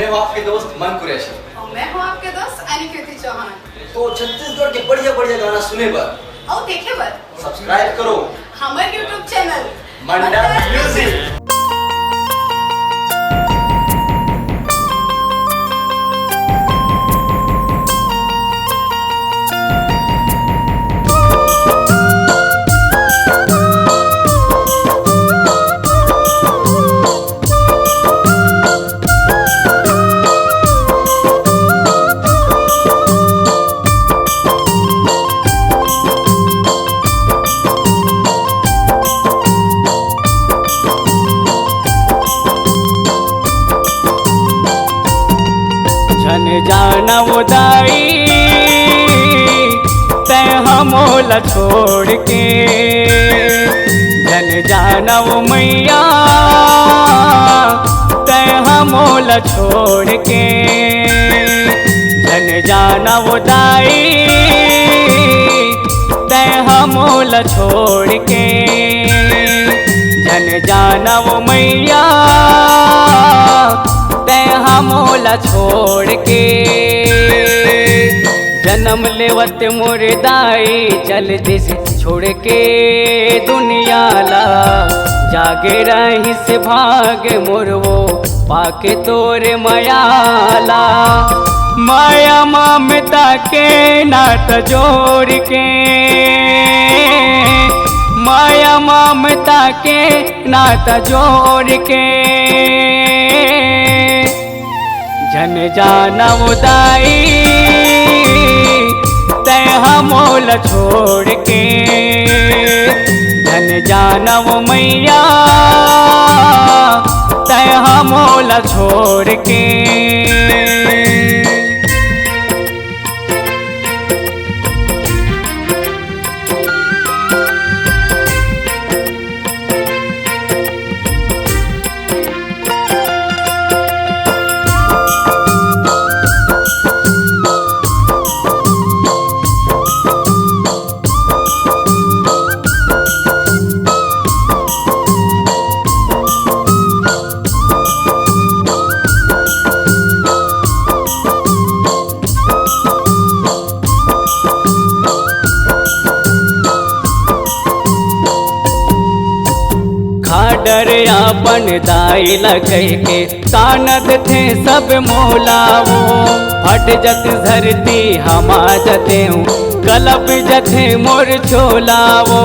मैं हूँ आपके दोस्त मन कुरैशी और मैं हूँ आपके दोस्त अनिकेत चौहान। तो छत्तीसगढ़ के बढ़िया बढ़िया गाना सुने पर और देखे बर सब्सक्राइब करो हमारे यूट्यूब चैनल मंडल म्यूजिक। जन जाना उदाई तय हमोल छोड़ के, जन जाना वो मैया तय हमोल छोड़ के, जन जाना उदाई तय हमोल छोड़ के, जन जाना वो मैया हमोला छोड़ के। जन्म लेवत मुर्दाई चल दिस छोड़ के दुनिया ला, जागे रही से भाग मुरवो पाके तोरे मयाला, माया ममता के नात जोड़ के, माया ममता के नाता जोड़ के, जन जाना उदाई तय हमोल छोड़ के, जन जाना वो मैया तय हमोल छोड़ के। खाडर अपन दाई लगई के तानद थे सब मोलावो, फट जत धरती हमा जते हूँ कलप जथे मोर छोलावो,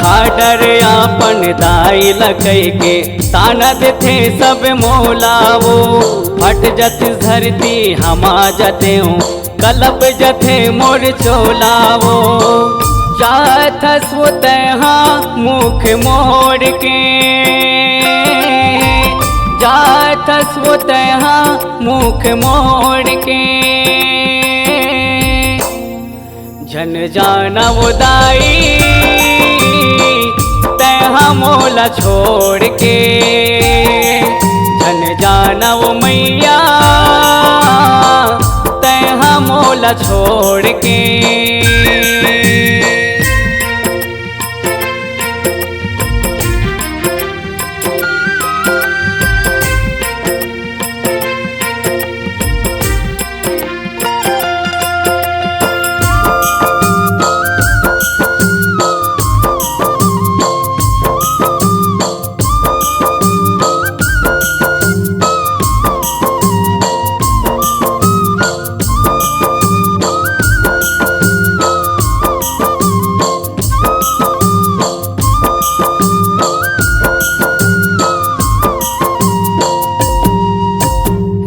खाडर अपन दाई लगई के तानद थे सब मोलावो, फट जत धरती हमा जते हूँ कलप जथे मोर चोलावो, जाथ स्वतहा मुख मोड़ के, जाथ स्वतहा मुख मोड़ के, जन जाना उदाई तय मोला छोड़ के, जन जाना वो मैया मोला छोड़ के।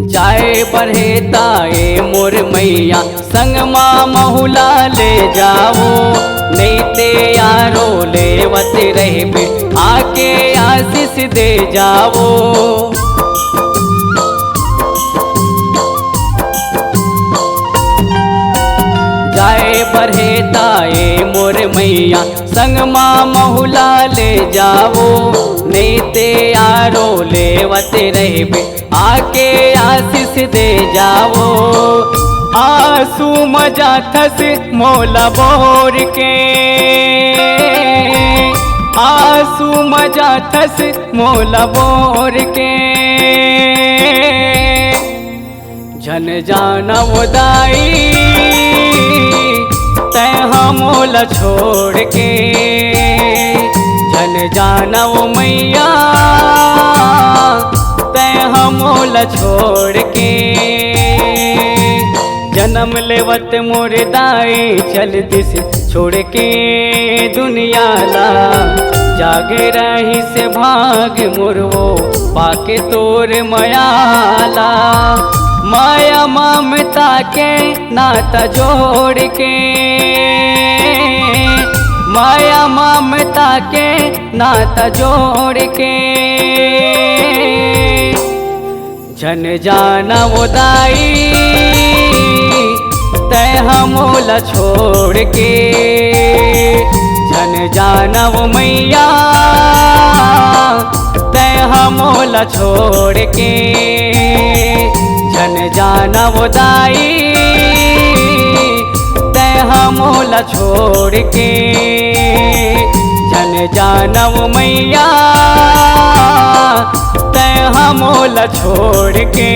जाए बढ़े ताए मोर मैया संग माँ महुला ले जाओ, नहीं ते यारो लेवत रहे आके आशीष दे जाओ, जाए बढ़े ताए मोर मैया संग माँ महुला ले जाओ, नहीं ते यारो लेवत रहे आके आशीष दे जाओ, आंसू मजा थस मोला बोर के, आंसू मजा थस मोला बोर के जन जाना वो दाई तय मोला छोड़ के जन जाना वो मैया तय मोला छोड़ के जन्म लेवत मोर दाई चल दिस छोड़ के दुनिया ला जागे रही से भाग मुरवो पाके तोर मयाला माया ममता के नाता जोड़ के माया ममता के नाता जोड़ के जन जाना वो दाई तय मोला छोड़ के जन जाना वो मैया तय मोला छोड़ के जन जाना वो दाई तय मोला छोड़ के जन जाना वो मैया तय मोला छोड़ के।